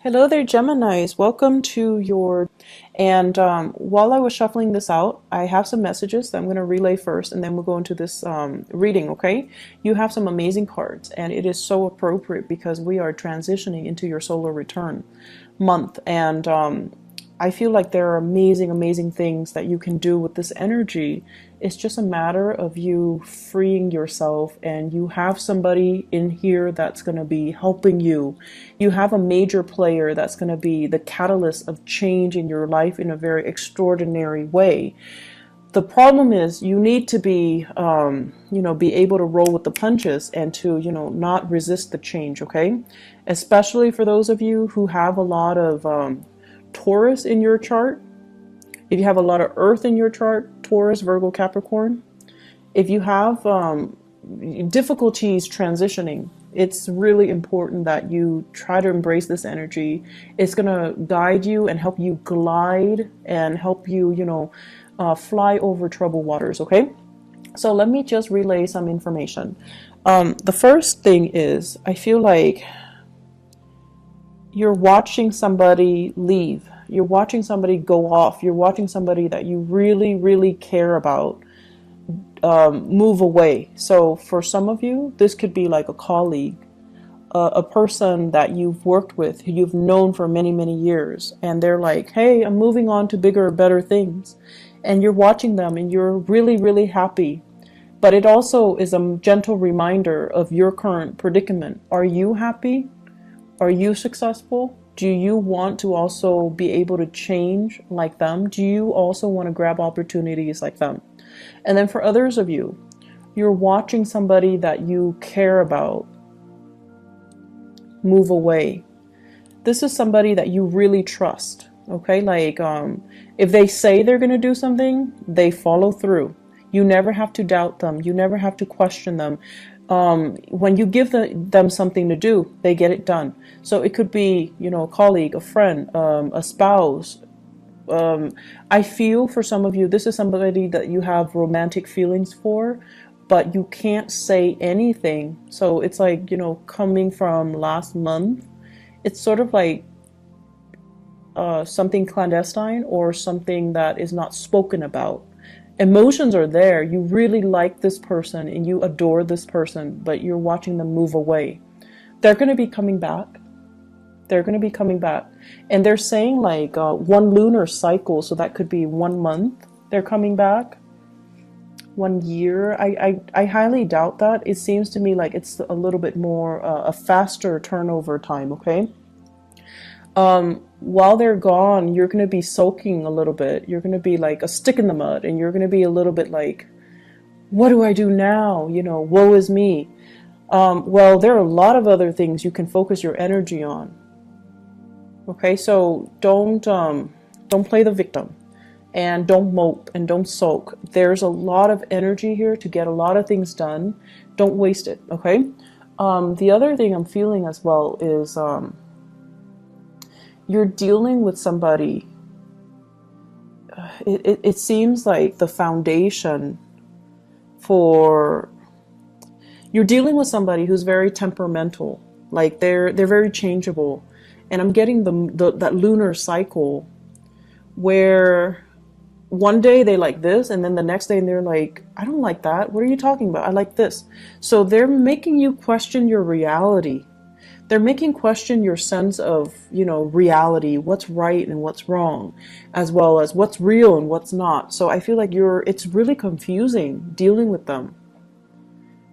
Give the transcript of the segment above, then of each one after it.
Hello there, Geminis. Welcome to your. And while I was shuffling this out, I have some messages that I'm going to relay first, and then we'll go into this reading, okay? You have some amazing cards, and it is so appropriate because we are transitioning into your solar return month. And I feel like there are amazing, amazing things that you can do with this energy. It's just a matter of you freeing yourself, and you have somebody in here that's going to be helping you. You have a major player that's going to be the catalyst of change in your life in a very extraordinary way. The problem is you need to be, be able to roll with the punches and to, not resist the change, okay? Especially for those of you who have a lot of Taurus in your chart. If you have a lot of Earth in your chart, Taurus, Virgo, Capricorn. If you have difficulties transitioning, it's really important that you try to embrace this energy. It's going to guide you and help you glide and help you, fly over troubled waters, okay? So let me just relay some information. The first thing is, I feel like you're watching somebody leave. You're watching somebody go off. You're watching somebody that you really, really care about move away. So for some of you, this could be like a colleague, a person that you've worked with, who you've known for many, many years. And they're like, hey, I'm moving on to bigger, better things. And you're watching them and you're really, really happy. But it also is a gentle reminder of your current predicament. Are you happy? Are you successful? Do you want to also be able to change like them? Do you also want to grab opportunities like them? And then for others of you, you're watching somebody that you care about move away. This is somebody that you really trust, okay? Like if they say they're going to do something, they follow through. You never have to doubt them. You never have to question them. When you give them something to do, they get it done. So it could be, a colleague, a friend, a spouse. I feel for some of you, this is somebody that you have romantic feelings for, but you can't say anything. So it's like, coming from last month, it's sort of like something clandestine or something that is not spoken about. Emotions are there. You really like this person and you adore this person, but you're watching them move away. They're going to be coming back. They're going to be coming back. And they're saying like one lunar cycle, so that could be 1 month they're coming back. 1 year. I highly doubt that. It seems to me like it's a little bit more a faster turnover time, okay? While they're gone, you're going to be soaking a little bit. You're going to be like a stick in the mud, and you're going to be a little bit like, what do I do now? Woe is me. Well, there are a lot of other things you can focus your energy on. Okay, so don't play the victim, and don't mope and don't sulk. There's a lot of energy here to get a lot of things done. Don't waste it, okay? The other thing I'm feeling as well is you're dealing with somebody. It seems like the foundation for you're dealing with somebody who's very temperamental. Like they're very changeable, and I'm getting that lunar cycle where one day they like this, and then the next day they're like, I don't like that. What are you talking about? I like this. So they're making you question your reality. They're making question your sense of, reality, what's right and what's wrong, as well as what's real and what's not. So I feel like it's really confusing dealing with them.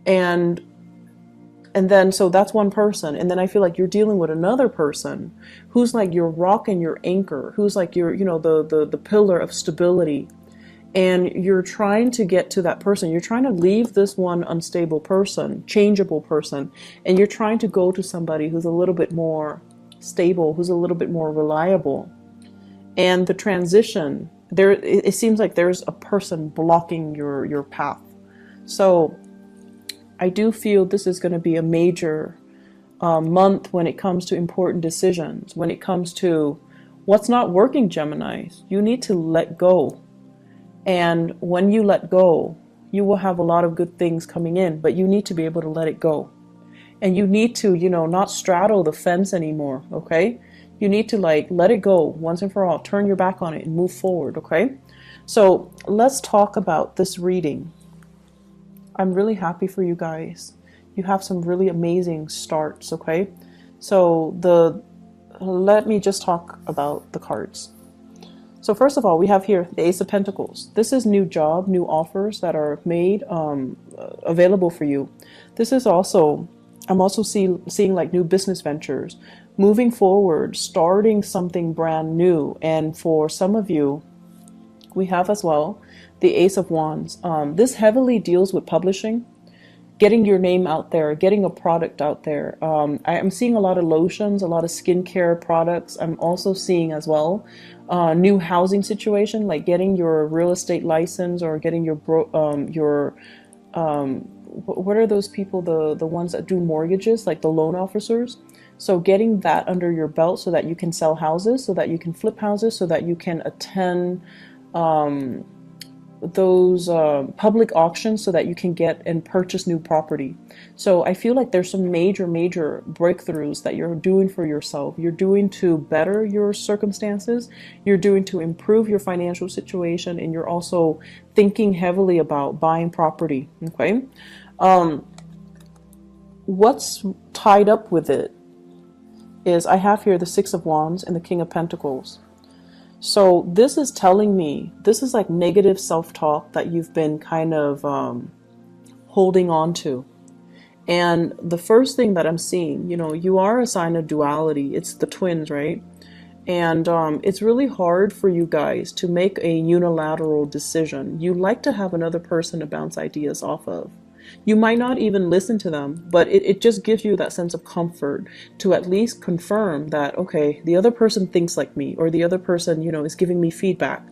And then, so that's one person. And then I feel like you're dealing with another person who's like your rock and your anchor, who's like your, the pillar of stability. And you're trying to get to that person. You're trying to leave this one unstable person, changeable person, and you're trying to go to somebody who's a little bit more stable, who's a little bit more reliable. And the transition, it seems like there's a person blocking your path. So I do feel this is going to be a major month when it comes to important decisions, when it comes to what's not working, Geminis. You need to let go. And when you let go, you will have a lot of good things coming in, but you need to be able to let it go. And you need to, not straddle the fence anymore, okay? You need to like let it go once and for all. Turn your back on it and move forward, okay? So let's talk about this reading. I'm really happy for you guys. You have some really amazing starts, okay? So let me just talk about the cards. So first of all, we have here the Ace of Pentacles. This is new job, new offers that are made available for you. This is also, I'm also seeing like new business ventures, moving forward, starting something brand new. And for some of you, we have as well the Ace of Wands. This heavily deals with publishing, getting your name out there, getting a product out there. I'm seeing a lot of lotions, a lot of skincare products. I'm also seeing as well new housing situation, like getting your real estate license or getting your what are those people, the ones that do mortgages, like the loan officers. So getting that under your belt so that you can sell houses, so that you can flip houses, so that you can attend those public auctions so that you can get and purchase new property. So I feel like there's some major breakthroughs that you're doing for yourself. You're doing to better your circumstances, you're doing to improve your financial situation, and you're also thinking heavily about buying property, okay? What's tied up with it is I have here the Six of Wands and the King of Pentacles. So this is telling me, this is like negative self-talk that you've been kind of holding on to. And the first thing that I'm seeing, you know, you are a sign of duality. It's the twins, right? And it's really hard for you guys to make a unilateral decision. You like to have another person to bounce ideas off of. You might not even listen to them, but it just gives you that sense of comfort to at least confirm that, okay, the other person thinks like me, or the other person, you know, is giving me feedback.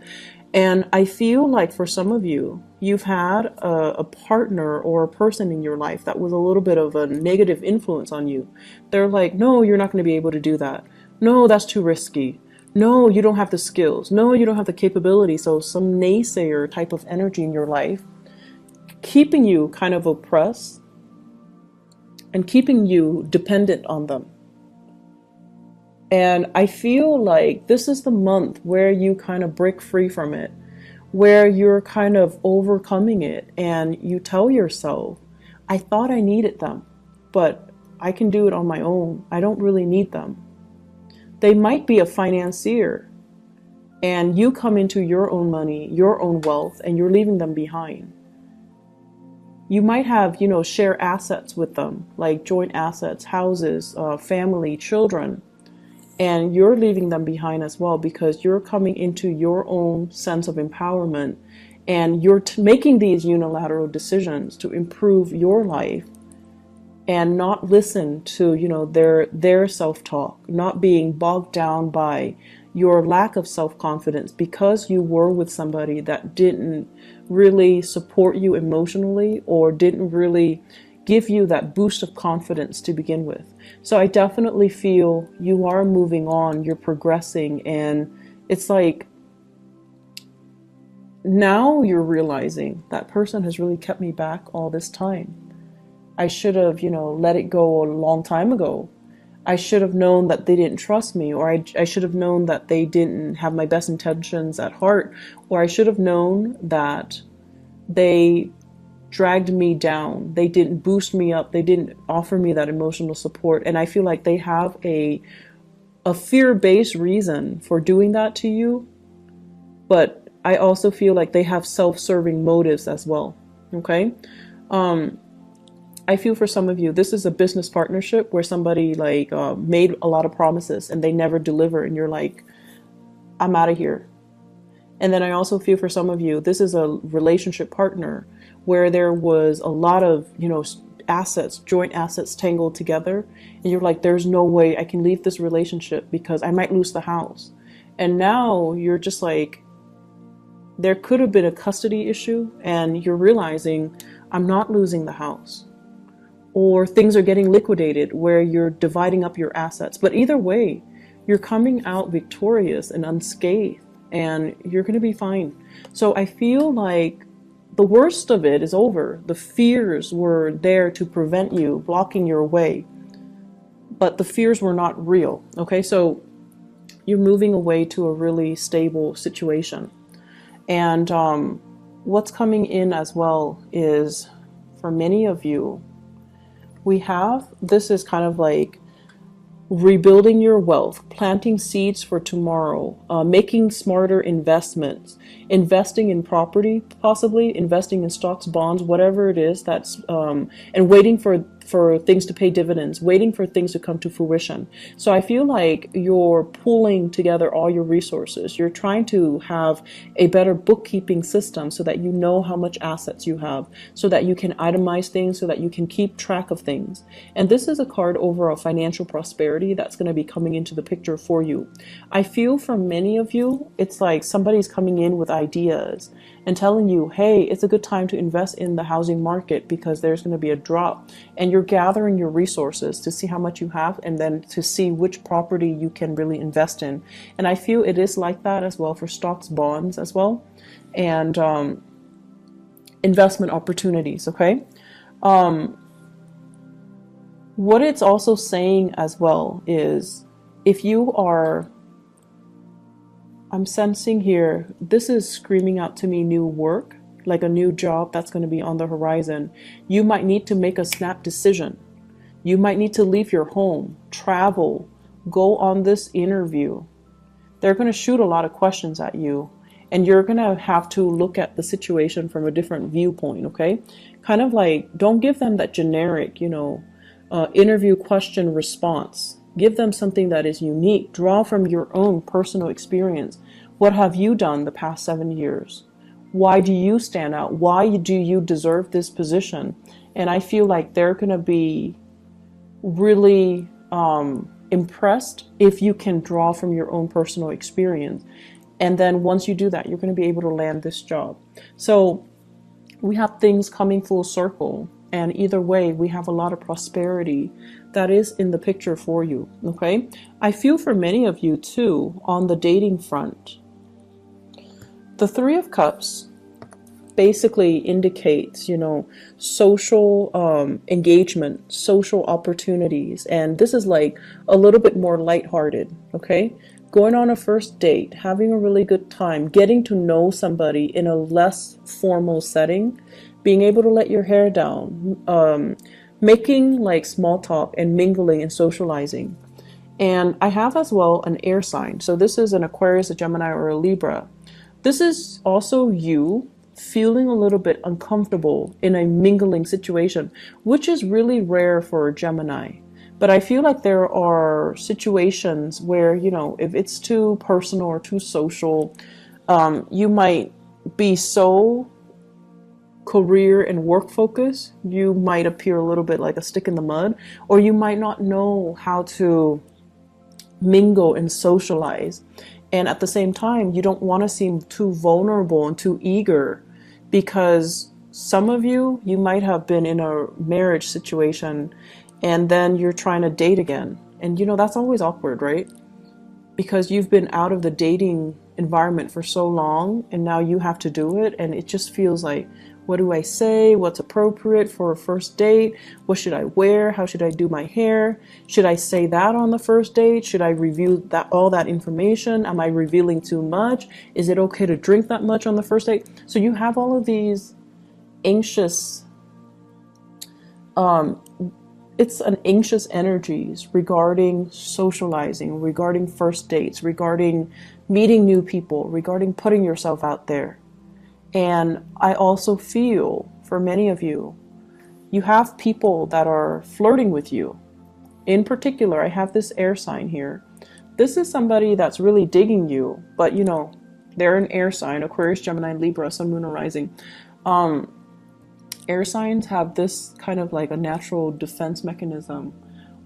And I feel like for some of you, you've had a partner or a person in your life that was a little bit of a negative influence on you. They're like, no, you're not going to be able to do that. No, that's too risky. No, you don't have the skills. No, you don't have the capability. So some naysayer type of energy in your life, keeping you kind of oppressed and keeping you dependent on them. And I feel like this is the month where you kind of break free from it, where you're kind of overcoming it, and you tell yourself, I thought I needed them, but I can do it on my own. I don't really need them. They might be a financier, and you come into your own money, your own wealth, and you're leaving them behind. You might have, you know, share assets with them, like joint assets, houses, family, children, and you're leaving them behind as well because you're coming into your own sense of empowerment, and you're making these unilateral decisions to improve your life and not listen to, you know, their self-talk, not being bogged down by your lack of self-confidence because you were with somebody that didn't really support you emotionally or didn't really give you that boost of confidence to begin with. So I definitely feel you are moving on, you're progressing, and it's like now you're realizing that person has really kept me back all this time. I should have, you know, let it go a long time ago. I should have known that they didn't trust me, or I should have known that they didn't have my best intentions at heart, or I should have known that they dragged me down. They didn't boost me up. They didn't offer me that emotional support. And I feel like they have a fear-based reason for doing that to you. But I also feel like they have self-serving motives as well. Okay? I feel for some of you, this is a business partnership where somebody like made a lot of promises and they never deliver. And you're like, I'm out of here. And then I also feel for some of you, this is a relationship partner where there was a lot of, you know, assets, joint assets tangled together. And you're like, there's no way I can leave this relationship because I might lose the house. And now you're just like, there could have been a custody issue and you're realizing I'm not losing the house. Or things are getting liquidated where you're dividing up your assets. But either way, you're coming out victorious and unscathed and you're going to be fine. So I feel like the worst of it is over. The fears were there to prevent you, blocking your way. But the fears were not real. Okay, so You're moving away to a really stable situation. And what's coming in as well is, for many of you, this is kind of like rebuilding your wealth, planting seeds for tomorrow, making smarter investments, investing in property, possibly investing in stocks, bonds, whatever it is that's, and waiting for things to pay dividends, waiting for things to come to fruition. So I feel like you're pulling together all your resources. You're trying to have a better bookkeeping system so that you know how much assets you have, so that you can itemize things, so that you can keep track of things. And this is a card over a financial prosperity that's going to be coming into the picture for you. I feel for many of you, it's like somebody's coming in with ideas and telling you, hey, it's a good time to invest in the housing market because there's going to be a drop. And you're gathering your resources to see how much you have and then to see which property you can really invest in. And I feel it is like that as well for stocks, bonds as well, and investment opportunities, okay? What it's also saying as well is, if you are, I'm sensing here, this is screaming out to me new work, like a new job that's going to be on the horizon. You might need to make a snap decision. You might need to leave your home, travel, go on this interview. They're going to shoot a lot of questions at you, and you're going to have to look at the situation from a different viewpoint, okay? Kind of like, don't give them that generic, interview question response. Give them something that is unique. Draw from your own personal experience. What have you done the past 7 years? Why do you stand out? Why do you deserve this position? And I feel like they're going to be really impressed if you can draw from your own personal experience. And then once you do that, you're going to be able to land this job. So we have things coming full circle. And either way, we have a lot of prosperity that is in the picture for you, okay? I feel for many of you too, on the dating front, the Three of Cups basically indicates, social engagement, social opportunities. And this is like a little bit more lighthearted, okay? Going on a first date, having a really good time, getting to know somebody in a less formal setting, being able to let your hair down, making like small talk and mingling and socializing. And I have as well an air sign. So this is an Aquarius, a Gemini, or a Libra. This is also you feeling a little bit uncomfortable in a mingling situation, which is really rare for a Gemini. But I feel like there are situations where, if it's too personal or too social, you might be so career and work focus, you might appear a little bit like a stick in the mud, or you might not know how to mingle and socialize. And at the same time, you don't want to seem too vulnerable and too eager, because some of you might have been in a marriage situation and then you're trying to date again. And that's always awkward, right? Because you've been out of the dating environment for so long and now you have to do it, and it just feels like, what do I say? What's appropriate for a first date? What should I wear? How should I do my hair? Should I say that on the first date? Should I review all that information? Am I revealing too much? Is it okay to drink that much on the first date? So you have all of these anxious, it's an anxious energies regarding socializing, regarding first dates, regarding meeting new people, regarding putting yourself out there. And I also feel for many of you, you have people that are flirting with you. In particular, I have this air sign here. This is somebody that's really digging you, but they're an air sign, Aquarius, Gemini, Libra, Sun, Moon, or Rising. Air signs have this kind of like a natural defense mechanism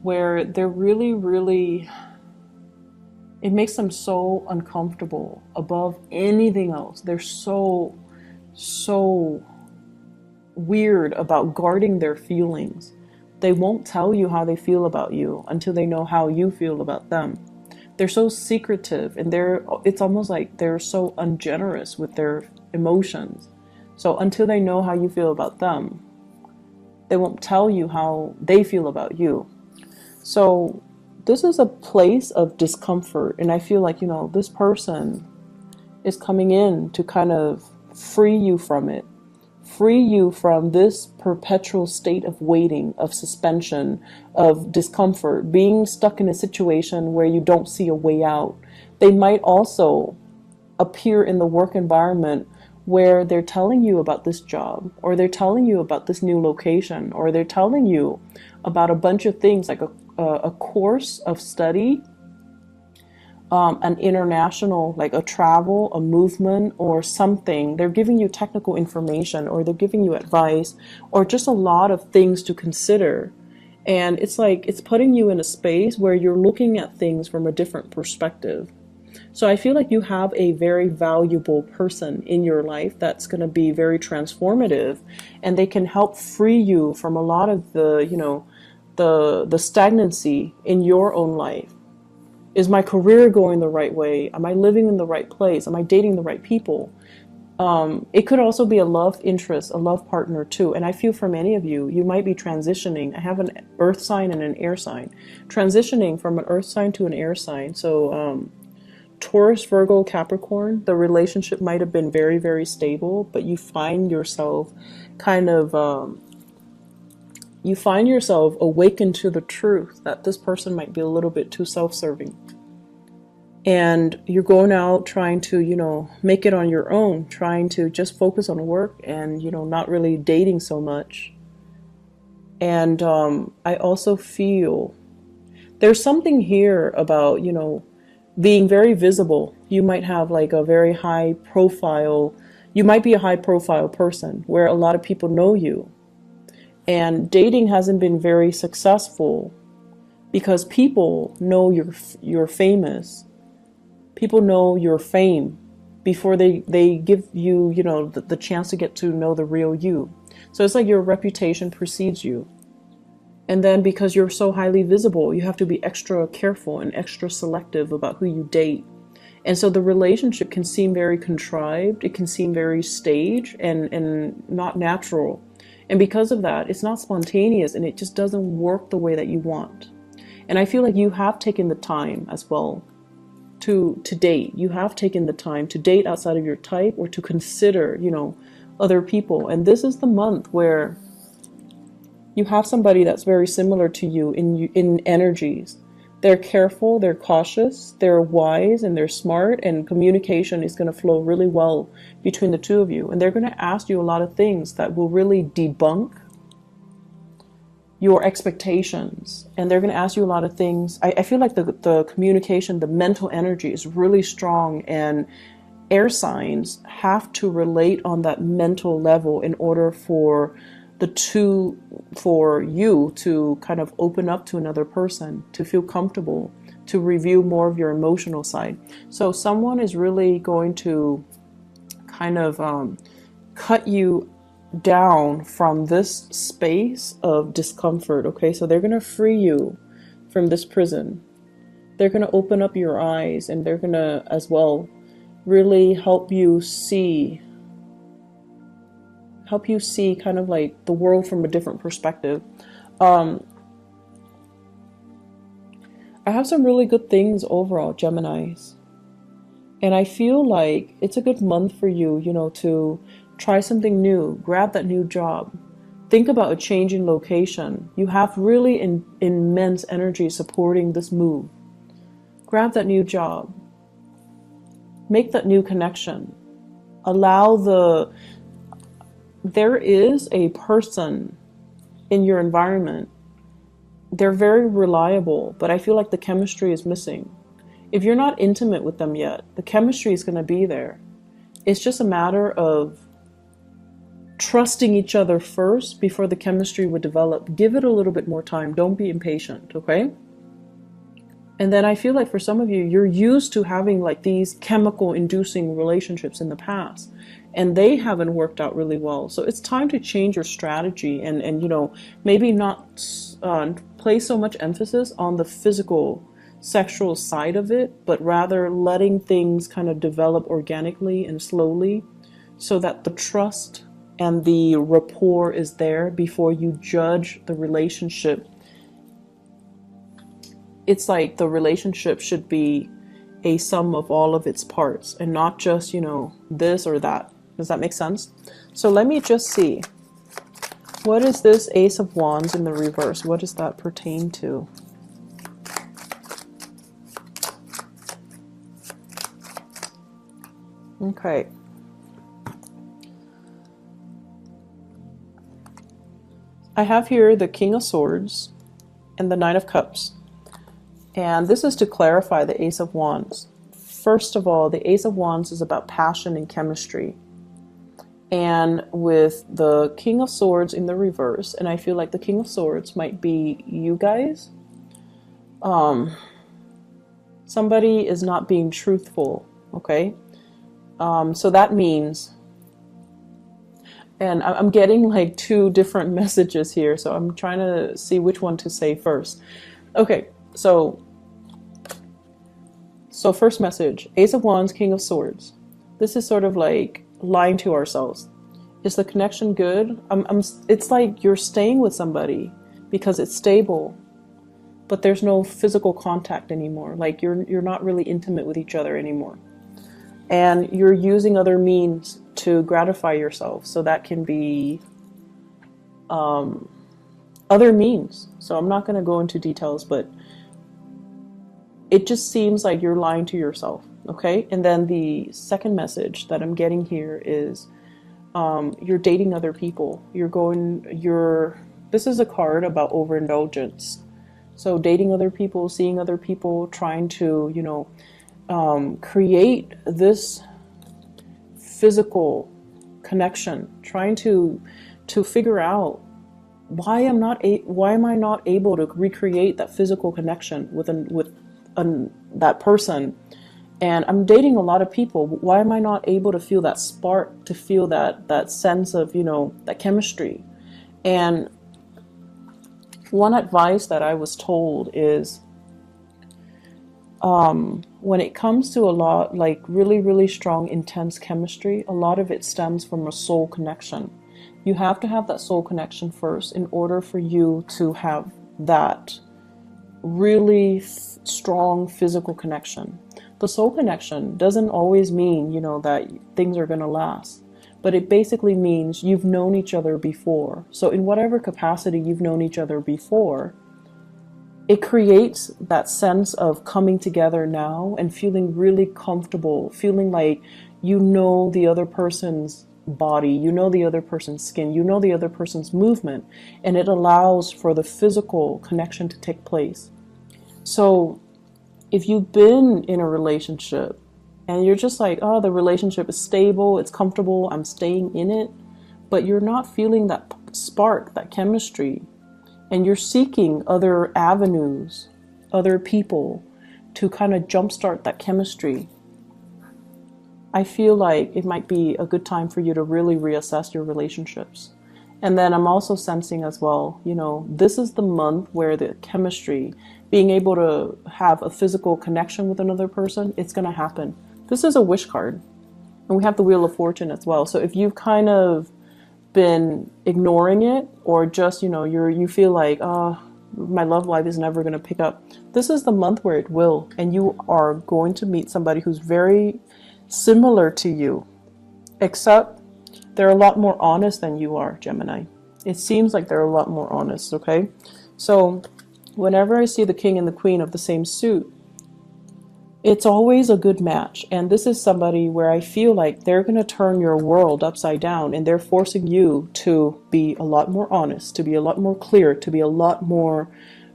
where they're really, really, it makes them so uncomfortable above anything else. They're so weird about guarding their feelings. They won't tell you how they feel about you until they know how you feel about them. They're so secretive, and it's almost like they're so ungenerous with their emotions. So until they know how you feel about them, they won't tell you how they feel about you. So this is a place of discomfort. And I feel like, you know, this person is coming in to kind of free you from it, free you from this perpetual state of waiting, of suspension, of discomfort, being stuck in a situation where you don't see a way out. They might also appear in the work environment where they're telling you about this job, or they're telling you about this new location, or they're telling you about a bunch of things like a course of study, an international, like a travel, a movement, or something. They're giving you technical information, or they're giving you advice, or just a lot of things to consider. And it's like it's putting you in a space where you're looking at things from a different perspective. So I feel like you have a very valuable person in your life that's going to be very transformative, and they can help free you from a lot of the, you know, the stagnancy in your own life. Is my career going the right way? Am I living in the right place? Am I dating the right people? It could also be a love interest, a love partner too. And I feel for many of you, you might be transitioning. I have an earth sign and an air sign. Transitioning from an earth sign to an air sign. So Taurus, Virgo, Capricorn, the relationship might have been very, very stable, but you find yourself kind of, you find yourself awakened to the truth that this person might be a little bit too self-serving. And you're going out trying to, you know, make it on your own, trying to just focus on work and, you know, not really dating so much. And I also feel there's something here about, you know, being very visible. You might have like a very high profile, you might be a high profile person where a lot of people know you. And dating hasn't been very successful because people know you're famous. People know your fame before they give you, you know, the chance to get to know the real you. So it's like your reputation precedes you. And then because you're so highly visible, you have to be extra careful and extra selective about who you date. And so the relationship can seem very contrived. It can seem very staged and not natural. And because of that, it's not spontaneous and it just doesn't work the way that you want. And I feel like you have taken the time as well to date. You have taken the time to date outside of your type or to consider, you know, other people. And this is the month where you have somebody that's very similar to you in energies. They're careful, they're cautious, they're wise, and they're smart, and communication is going to flow really well between the two of you. And they're going to ask you a lot of things that will really debunk your expectations. And they're going to ask you a lot of things. I feel like the communication, the mental energy is really strong, and air signs have to relate on that mental level in order for you to kind of open up to another person, to feel comfortable, to review more of your emotional side. So someone is really going to kind of cut you down from this space of discomfort. Okay, so they're going to free you from this prison. They're going to open up your eyes, and they're going to as well really help you see kind of like the world from a different perspective. I have some really good things overall, Geminis. And I feel like it's a good month for you, you know, to try something new, grab that new job, think about a change in location. You have really immense energy supporting this move. Grab that new job, make that new connection, there is a person in your environment. They're very reliable, but I feel like the chemistry is missing. If you're not intimate with them yet, the chemistry is going to be there. It's just a matter of trusting each other first before the chemistry would develop. Give it a little bit more time. Don't be impatient, okay? And then I feel like for some of you, you're used to having like these chemical inducing relationships in the past, and they haven't worked out really well. So it's time to change your strategy and you know, maybe not place so much emphasis on the physical sexual side of it, but rather letting things kind of develop organically and slowly so that the trust and the rapport is there before you judge the relationship it's like the relationship should be a sum of all of its parts and not just, you know, this or that. Does that make sense? So let me just see. What is this Ace of Wands in the reverse? What does that pertain to? Okay. I have here the King of Swords and the Knight of Cups. And this is to clarify the Ace of Wands. First of all, the Ace of Wands is about passion and chemistry. And with the King of Swords in the reverse, and I feel like the King of Swords might be you guys. Somebody is not being truthful, okay? So that means, and I'm getting like two different messages here, so I'm trying to see which one to say first. Okay, so first message, Ace of Wands, King of Swords. This is sort of like lying to ourselves. Is the connection good? It's like you're staying with somebody because it's stable, but there's no physical contact anymore. Like you're not really intimate with each other anymore. And you're using other means to gratify yourself. So that can be other means. So I'm not going to go into details, but it just seems like you're lying to yourself. Okay. And then the second message that I'm getting here is you're dating other people. This is a card about overindulgence. So dating other people, seeing other people, trying to, you know, create this physical connection, trying to figure out why am I not able to recreate that physical connection with that person. And I'm dating a lot of people. Why am I not able to feel that spark, to feel that sense of, you know, that chemistry? And one advice that I was told is, when it comes to a lot, like really, really strong, intense chemistry, a lot of it stems from a soul connection. You have to have that soul connection first in order for you to have that really strong physical connection. The soul connection doesn't always mean, you know, that things are going to last, but it basically means you've known each other before. So in whatever capacity you've known each other before, it creates that sense of coming together now and feeling really comfortable, feeling like you know the other person's body, you know the other person's skin, you know the other person's movement, and it allows for the physical connection to take place. So if you've been in a relationship and you're just like, oh, the relationship is stable, it's comfortable, I'm staying in it, but you're not feeling that spark, that chemistry, and you're seeking other avenues, other people to kind of jumpstart that chemistry, I feel like it might be a good time for you to really reassess your relationships. And then I'm also sensing as well, you know, this is the month where the chemistry, being able to have a physical connection with another person, it's going to happen. This is a wish card. And we have the Wheel of Fortune as well. So if you've kind of been ignoring it, or just, you know, you feel like, oh, my love life is never going to pick up, this is the month where it will. And you are going to meet somebody who's very similar to you, except they're a lot more honest than you are, Gemini. It seems like they're a lot more honest, okay? So whenever I see the King and the Queen of the same suit, it's always a good match. And this is somebody where I feel like they're going to turn your world upside down, and they're forcing you to be a lot more honest, to be a lot more clear, to be a lot more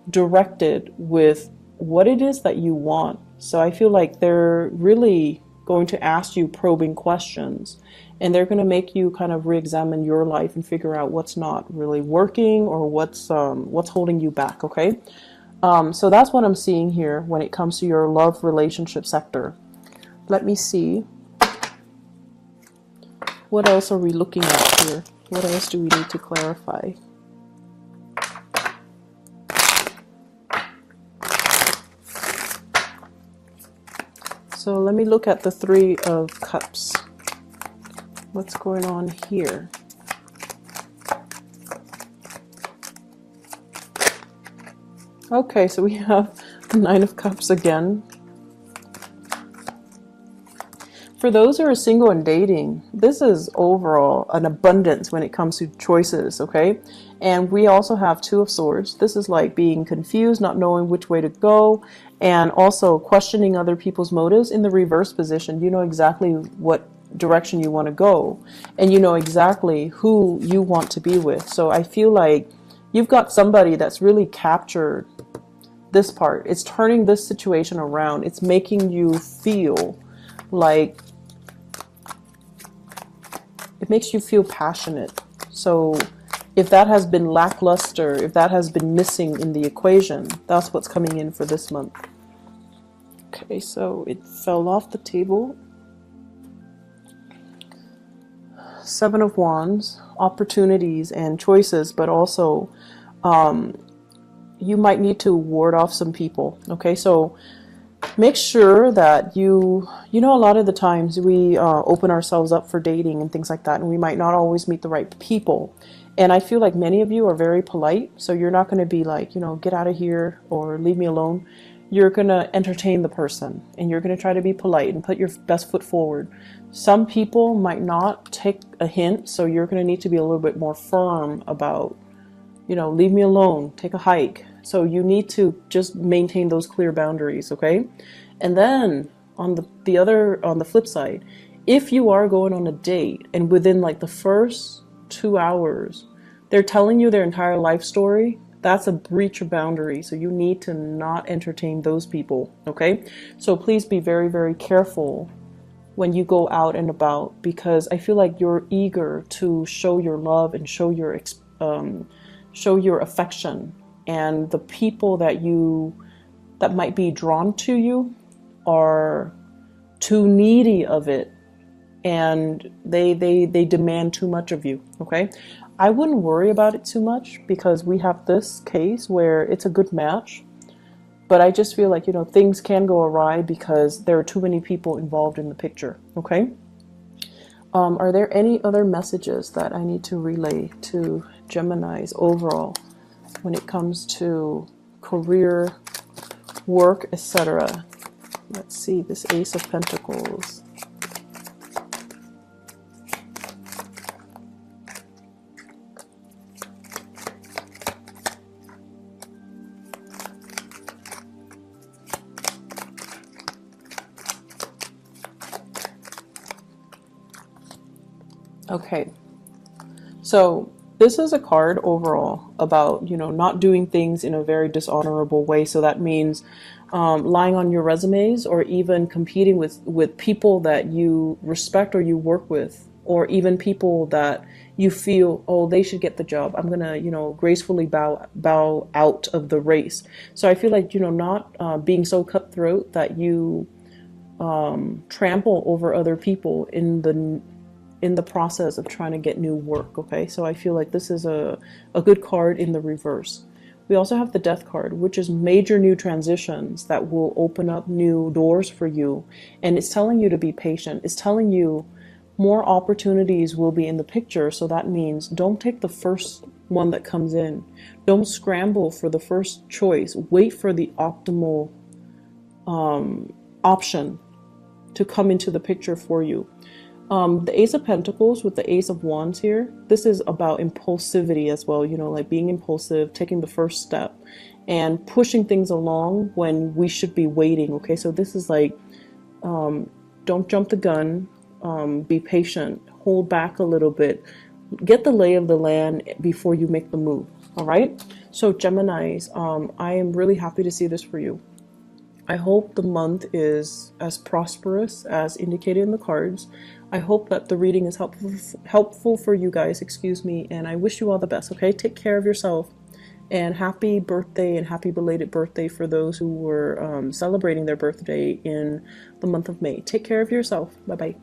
directed with what it is that you want. So I feel like they're really going to ask you probing questions, and they're going to make you kind of re-examine your life and figure out what's not really working, or what's holding you back, okay? So that's what I'm seeing here when it comes to your love relationship sector. Let me see. What else are we looking at here? What else do we need to clarify? So let me look at the Three of Cups. What's going on here? Okay, so we have Nine of Cups again. For those who are single and dating, this is overall an abundance when it comes to choices, okay? And we also have Two of Swords. This is like being confused, not knowing which way to go, and also questioning other people's motives. In the reverse position, you know exactly what direction you want to go, and you know exactly who you want to be with. So I feel like you've got somebody that's really captured this part. It's turning this situation around. It's making you feel like, it makes you feel passionate. So if that has been lackluster, if that has been missing in the equation, that's what's coming in for this month. Okay, so it fell off the table. Seven of Wands, opportunities and choices, but also you might need to ward off some people. Okay, so make sure that you know, a lot of the times we open ourselves up for dating and things like that, and we might not always meet the right people. And I feel like many of you are very polite, so you're not going to be like, you know, get out of here or leave me alone. You're going to entertain the person, and you're going to try to be polite and put your best foot forward. Some people might not take a hint, so you're going to need to be a little bit more firm about, you know, leave me alone, take a hike. So you need to just maintain those clear boundaries, okay? And then on the flip side, if you are going on a date and within like the first 2 hours, they're telling you their entire life story, that's a breach of boundary. So you need to not entertain those people, okay? So please be very, very careful when you go out and about, because I feel like you're eager to show your love and show your affection. And the people that might be drawn to you are too needy of it, and they demand too much of you, okay? I wouldn't worry about it too much, because we have this case where it's a good match, but I just feel like, you know, things can go awry because there are too many people involved in the picture, okay? Are there any other messages that I need to relay to Geminis overall when it comes to career, work, etc.? Let's see, this Ace of Pentacles. Okay, so this is a card overall about, you know, not doing things in a very dishonorable way. So that means lying on your resumes, or even competing with people that you respect or you work with, or even people that you feel, oh, they should get the job. I'm gonna, you know, gracefully bow out of the race. So I feel like, you know, not being so cutthroat that you trample over other people in the process of trying to get new work, okay? So I feel like this is a good card in the reverse. We also have the Death card, which is major new transitions that will open up new doors for you. And it's telling you to be patient. It's telling you more opportunities will be in the picture. So that means don't take the first one that comes in. Don't scramble for the first choice. Wait for the optimal option to come into the picture for you. The Ace of Pentacles with the Ace of Wands here, this is about impulsivity as well, you know, like being impulsive, taking the first step and pushing things along when we should be waiting, okay? So this is like, don't jump the gun, be patient, hold back a little bit, get the lay of the land before you make the move, all right? So Geminis, I am really happy to see this for you. I hope the month is as prosperous as indicated in the cards. I hope that the reading is helpful for you guys, excuse me, and I wish you all the best, okay? Take care of yourself, and happy birthday and happy belated birthday for those who were celebrating their birthday in the month of May. Take care of yourself. Bye-bye.